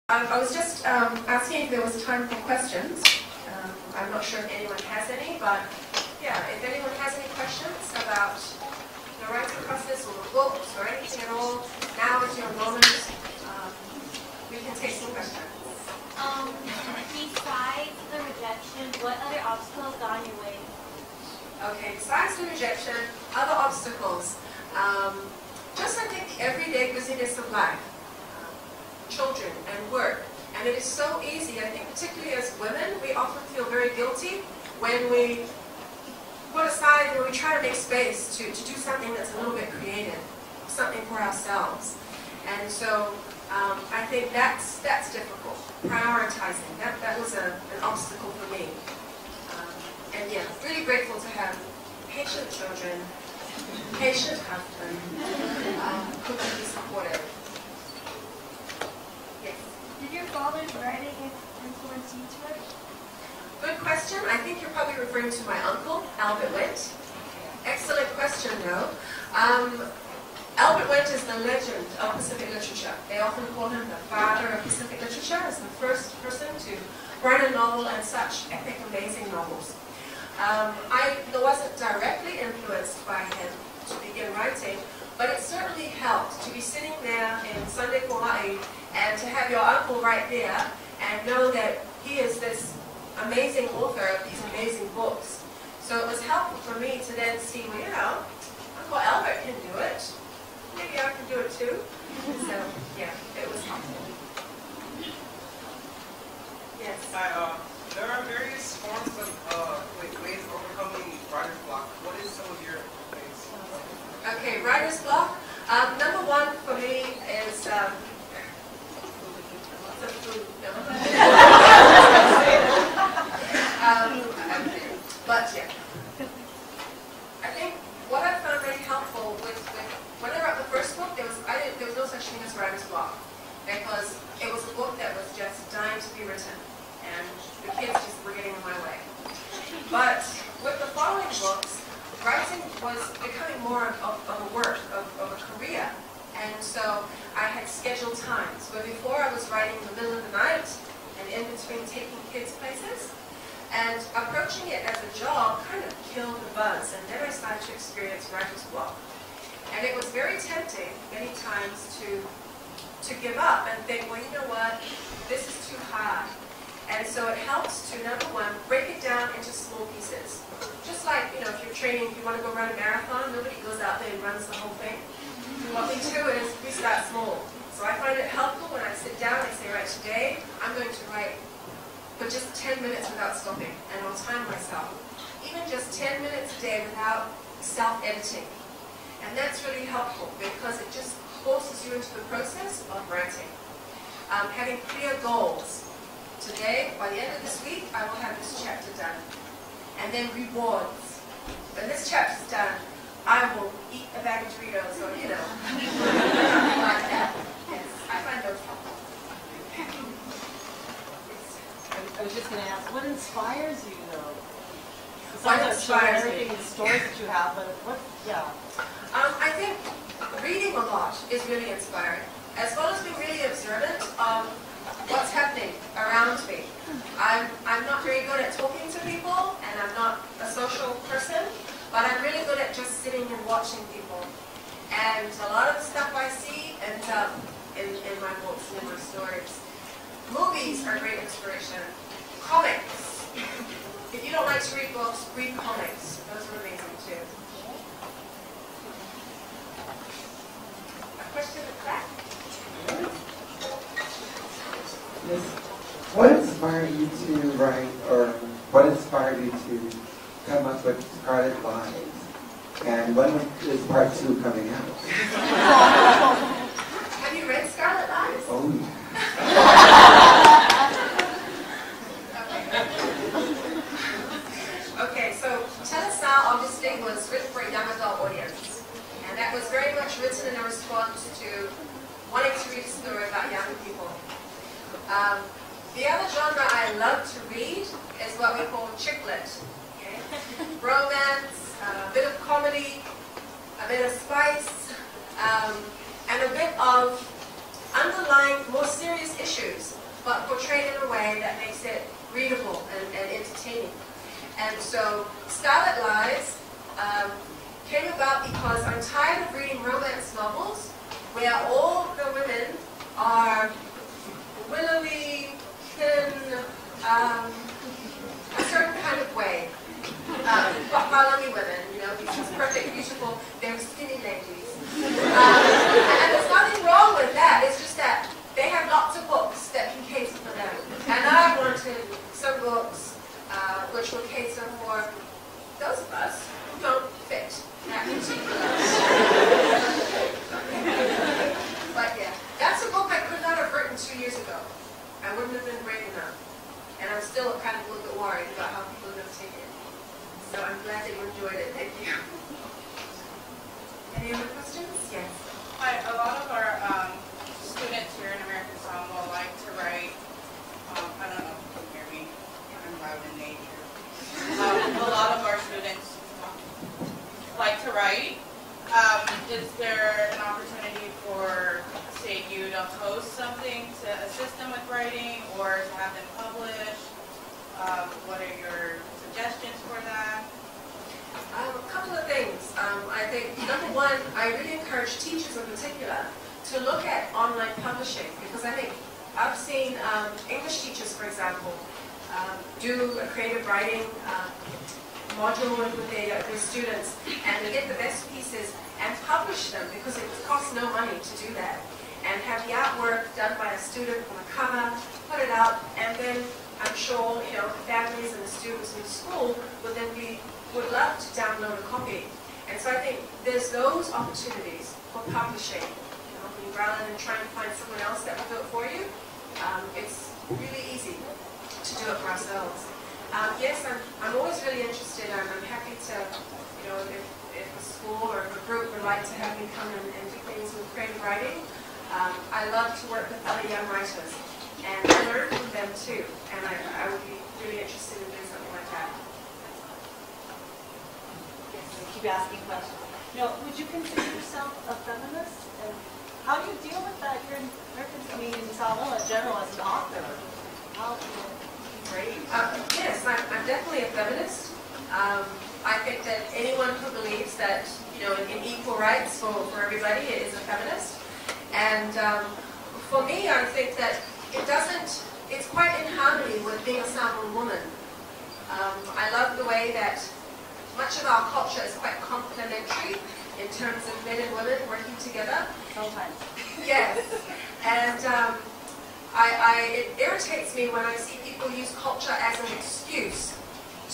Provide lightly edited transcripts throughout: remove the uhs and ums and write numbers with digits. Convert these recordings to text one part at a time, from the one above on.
I was just asking if there was time for questions. I'm not sure if anyone has any, but yeah, if anyone has any questions about the writing process or the books or anything at all, now is your moment. We can take some questions. Besides the rejection, what other obstacles got in your way? Okay, besides the rejection, other obstacles. Just I think the everyday busyness of life. Children and work. And it is so easy, I think particularly as women, we often feel very guilty when we put aside, when we try to make space to do something that's a little bit creative, something for ourselves. And so I think that's difficult. Prioritizing, that was an obstacle for me. And yeah, really grateful to have patient children, patient husband, who can be supportive. Did your father's writing influence you too much? Good question. I think you're probably referring to my uncle, Albert Wendt. Excellent question, though. Albert Wendt is the legend of Pacific literature. They often call him the father of Pacific literature, as the first person to write a novel and such epic, amazing novels. I wasn't directly influenced by him to begin writing, but it certainly helped to be sitting there in Sunday Hawaii and to have your uncle right there and know that he is this amazing author of these amazing books. So it was helpful for me to then see, well, you know, Uncle Albert can do it. Maybe I can do it too. So, yeah, it was helpful. Yes? Hi, there are various forms of ways of overcoming writer's block. What is some of your ways? Okay, writer's block. Number one for me is but yeah, I think what I found really helpful with when I wrote the first book, there was no such thing as writer's block, because it was a book that was just dying to be written, and the kids just were getting in my way. But with the following books, writing was becoming more of a work, of a career. And so I had scheduled times where before I was writing in the middle of the night and in between taking kids places. And approaching it as a job kind of killed the buzz. And then I started to experience writer's block. And it was very tempting many times to give up and think, well, you know what, this is too hard. And so it helps to, number one, break it down into small pieces. Just like, you know, if you're training, if you want to go run a marathon, nobody goes out there and runs the whole thing. What we do is we start small. So I find it helpful when I sit down and say, right, today I'm going to write for just 10 minutes without stopping, and I'll time myself. Even just 10 minutes a day without self-editing. And that's really helpful because it just forces you into the process of writing. Having clear goals. Today, by the end of this week, I will have this chapter done. And then rewards. When this chapter's done, I will eat a bag of Doritos, or you know, like that. Yes, I find those helpful. I was just going to ask, what inspires you, though? What inspires me? Everything in stories that you have, but what? Yeah. I think reading a lot is really inspiring, as well as being really observant of what's happening around me. I'm not very good at talking to people, and I'm not a social person. But I'm really good at just sitting and watching people. And a lot of the stuff I see ends up in my books and in my stories. Movies are great inspiration. Comics. If you don't like to read books, read comics. Those are amazing too. A question at the back? Yes. What inspired you to write, or what inspired you to come up with Scarlet Lives? And when is part 2 coming out? Have you read Scarlet Lives? Oh, yeah. Okay, so Telesa obviously was written for a young adult audience. And that was very much written in a response to wanting to read a story about young people. The other genre I love to read is what we call chick lit. Okay? Romance, a bit of comedy, a bit of spice, and a bit of underlying more serious issues but portrayed in a way that makes it readable and entertaining. And so Scarlet Lies came about because I'm tired of reading romance novels where all the women are willowy, thin, a certain kind of way. Baloney women, you know, these perfect, beautiful, they're skinny ladies. And there's nothing wrong with that. It's just that they have lots of books that can cater for them. And I wanted some books which will cater for those of us who don't fit that particular. But yeah, that's a book I could not have written 2 years ago. I wouldn't have been brave enough. And I'm still kind of a little bit worried about how people are going to take it. So I'm glad that you enjoyed it. Thank you. Any other questions? Yes. Hi, a lot of our students here in American Samoa like to write, I don't know if you can hear me, I'm loud in nature. A lot of our students like to write. Is there an opportunity for, say, you to host something to assist them with writing or to have them publish? What are your suggestions for that? A couple of things. I think, number one, I really encourage teachers in particular to look at online publishing, because I think I've seen English teachers, for example, do a creative writing module with their students, and they get the best pieces and publish them, because it costs no money to do that, and have the artwork done by a student on a cover, put it out, and then I'm sure, you know, the families and the students in the school would love to download a copy. And so I think there's those opportunities for publishing. You know, rather than trying to find someone else that will do it for you, it's really easy to do it for ourselves. Yes, I'm always really interested. I'm happy to, you know, if a school or a group would like to have me come and do things with creative writing. I love to work with other young writers, and I learn from them too. And I would be really interested in doing something like that. Keep asking questions. No, would you consider yourself a feminist? And how do you deal with that here in American, I mean, in Samoa in general as an author? How great. Yes, I'm definitely a feminist. I think that anyone who believes that, you know, in equal rights for everybody is a feminist. And for me, I think that it's quite in harmony with being a Samoan woman. I love the way that much of our culture is quite complementary in terms of men and women working together. Sometimes. Yes. And it irritates me when I see people use culture as an excuse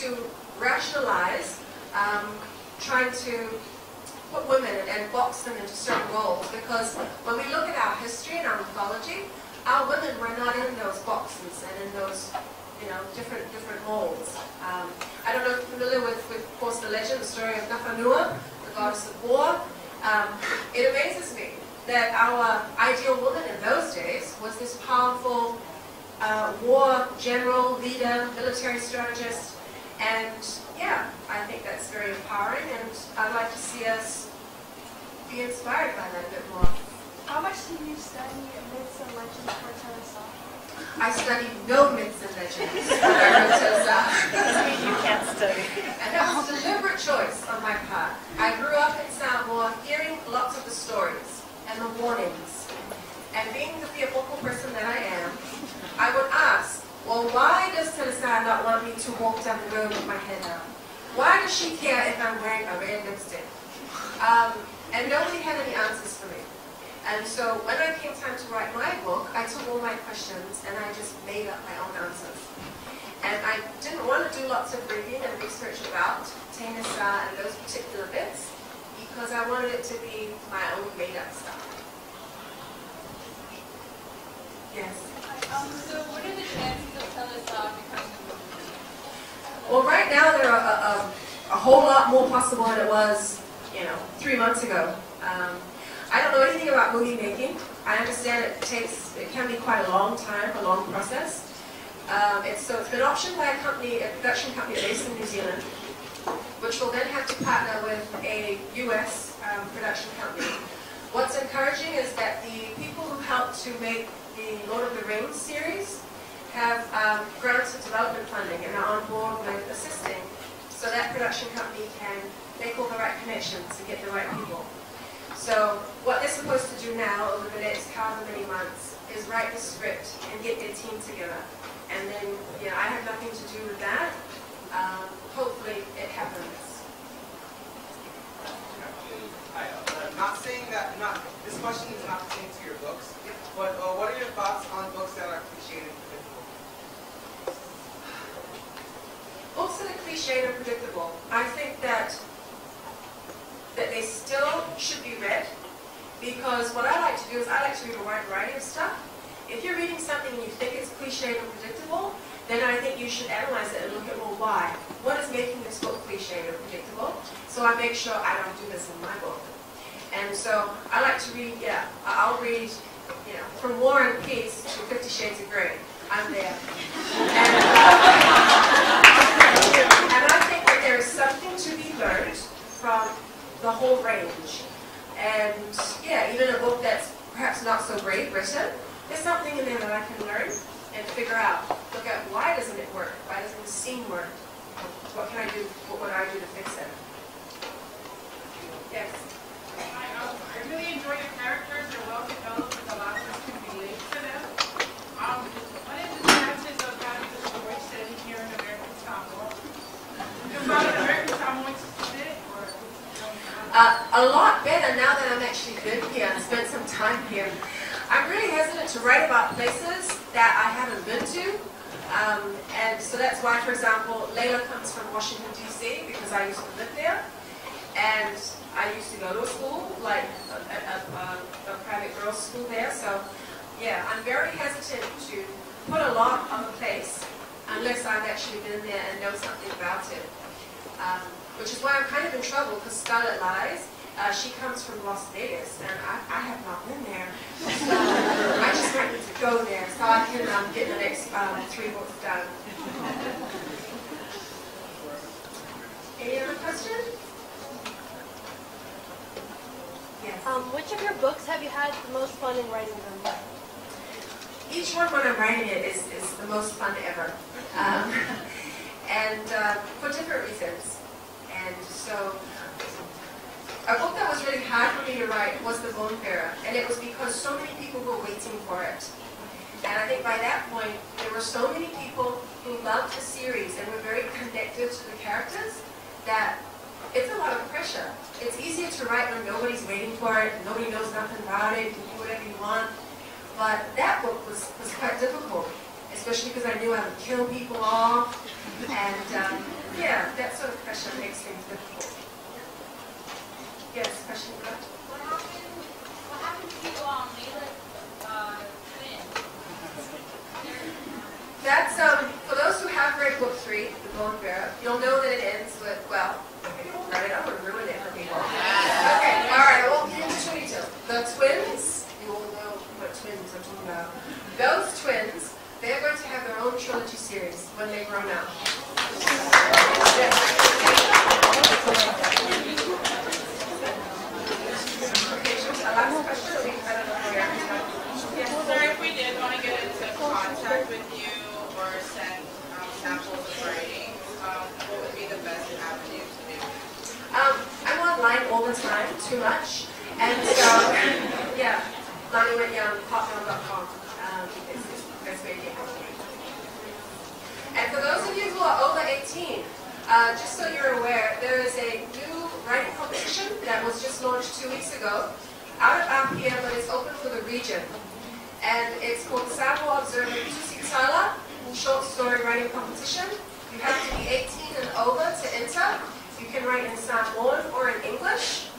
to rationalize trying to put women and box them into certain roles. Because when we look at our history and our mythology, our women were not in those boxes and in those, you know, different molds. I don't know if you're familiar with, of course, the legend, the story of Nafanua, the goddess of war. It amazes me that our ideal woman in those days was this powerful war general, leader, military strategist. And yeah, I think that's very empowering, and I'd like to see us be inspired by that a bit more. How much do you study myths and legends for Telesa? I studied no myths and legends when I wrote Telesa. You can't study. And that was a deliberate choice on my part. I grew up in Samoa hearing lots of the stories and the warnings. And being the theatrical person that I am, I would ask, well, why does Telesa not want me to walk down the road with my head out? Why does she care if I'm wearing a red lipstick? And nobody had any answers for me. And so when I came time to write my book, I took all my questions and I just made up my own answers. And I didn't want to do lots of reading and research about Telesa and those particular bits, because I wanted it to be my own made-up stuff. Yes? So what are the chances of Telesa becoming a movie? Well, right now there are a whole lot more possible than it was, you know, 3 months ago. I don't know anything about movie making. I understand it can be quite a long time, a long process. It's been optioned by a production company based in New Zealand, which will then have to partner with a US production company. What's encouraging is that the people who helped to make the Lord of the Rings series have grants and development funding and are on board with assisting so that production company can make all the right connections and get the right people. So what they're supposed to do now over the next however many months is write the script and get their team together. And then, I have nothing to do with that. Hopefully it happens. Not saying that, this question is not pertaining to your books, but what are your thoughts on books that are cliched and predictable? Books that are cliched and predictable. I think that they still should be read, because what I like to do is I like to read a wide variety of stuff. If you're reading something and you think it's cliched and predictable, then I think you should analyze it and look at, well, why? What is making this book cliched or predictable? So I make sure I don't do this in my book. And so I like to read, I'll read, from War and Peace to 50 Shades of Grey. I'm there. And I think that there is something to be learned from the whole range. And even a book that's perhaps not so great written, there's something in there that I can learn and figure out. Look at why doesn't it work? Why doesn't the scene work? What can I do? What would I do to fix it? Yes. I really enjoy the characters. They're well developed and a lot of us can relate to them. What is the chances of having the story set here in American Samoa? You found an American Samoan student? A lot better now that I've actually been here and spent some time here. I'm really hesitant to write about places that I haven't been to. And so that's why, for example, Layla comes from Washington, D.C., because I used to live there. And I used to go to a school, like a private girls' school there. So, I'm very hesitant to put a lot on the place unless I've actually been there and know something about it. Which is why I'm kind of in trouble, because Scarlet Lies, she comes from Las Vegas, and I have not been there. So I just might need to go there so I can get the next 3 books done. Any other questions? Yes. Which of your books have you had the most fun in writing them? Each one when I'm writing it is the most fun ever. And for different reasons. And so, a book that was really hard for me to write was The Bone Bearer, and it was because so many people were waiting for it. And I think by that point, there were so many people who loved the series and were very connected to the characters that it's a lot of pressure. It's easier to write when nobody's waiting for it, nobody knows nothing about it, you can do whatever you want. But that book was quite difficult, especially because I knew I would kill people off. And that sort of pressure makes things difficult. Yes, question? What happened to Layla twin? That's, for those who have read book 3, The Bone Bearer, you'll know that it ends with, well, if you won't read it, I'm going to ruin it for people. Okay, alright, I won't get into too detail. The twins, you all know what twins I'm talking about. Those twins, they're going to have their own trilogy series when they're grown up. Sir, if we did want to get into contact with you or send samples of writing, what would be the best avenue to do? I'm online all the time, too much. And so, Lani Wendt Young, hotmail.com is the best way to get hold of me. And for those of you who are over 18, just so you're aware, there is a new writing competition that was just launched 2 weeks ago, out of RPM, but it's open for the region. And it's called Samoa Tusitala Short Story Writing Competition. You have to be 18 and over to enter. You can write in Samoan or in English.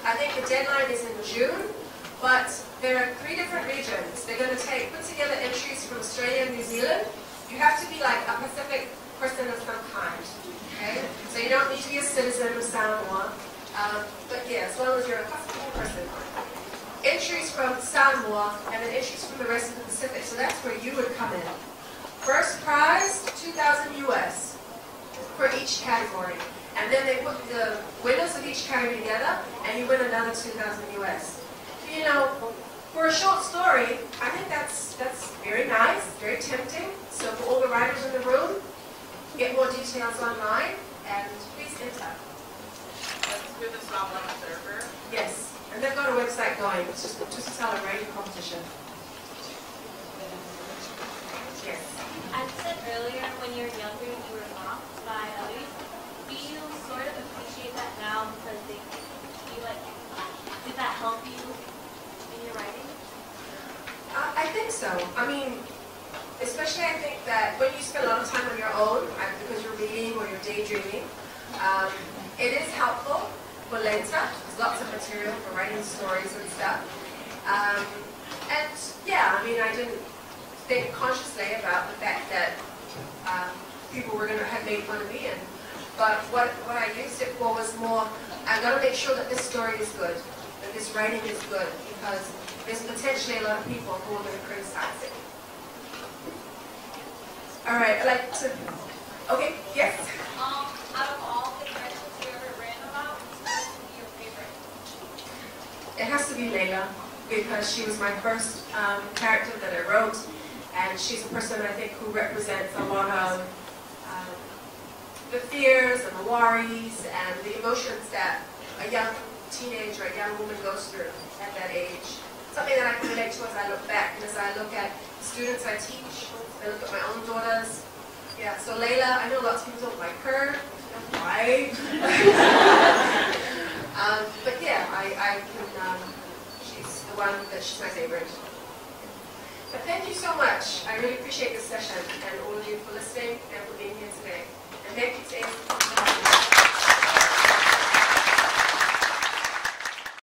I think the deadline is in June, but there are 3 different regions. They're going to put together entries from Australia and New Zealand. You have to be like a Pacific person of some kind. Okay? So you don't need to be a citizen of Samoa. But as long as you're a Pacific person. Entries from Samoa and then entries from the rest of the Pacific. So that's where you would come in. First prize, $2,000 US for each category. And then they put the winners of each category together and you win another $2,000 US. You know, for a short story, I think that's very nice, very tempting. So for all the writers in the room, get more details online, and please enter. That's through the Samoan server. Yes, and they've got a website going. It's just to tell a writing competition. Yes. I said earlier, when you were younger, you were mocked by others. Do you sort of appreciate that now because did that help you in your writing? I think so. I mean, especially I think that when you spend a lot of time on your own, because you're reading or you're daydreaming, it is helpful for later. There's lots of material for writing stories and stuff. And yeah, I mean, I didn't think consciously about the fact that people were going to have made fun of me. But what I used it for was more, I've got to make sure that this story is good, that this writing is good, because there's potentially a lot of people who are going to criticize it. All right, I'd like to, okay, yes? Out of all the characters you ever ran about, who's your favorite? It has to be Layla, because she was my first character that I wrote, and she's a person I think who represents a lot of the fears and the worries and the emotions that a young teenager, a young woman goes through at that age. Something that I can relate to as I look back, and as I look at the students I teach, I look at my own daughters. Yeah, so Layla, I know lots of people don't like her. Why? But yeah, I can, she's the one she's my favorite. But thank you so much. I really appreciate this session and all of you for listening and for being here today. And thank you to ASCC.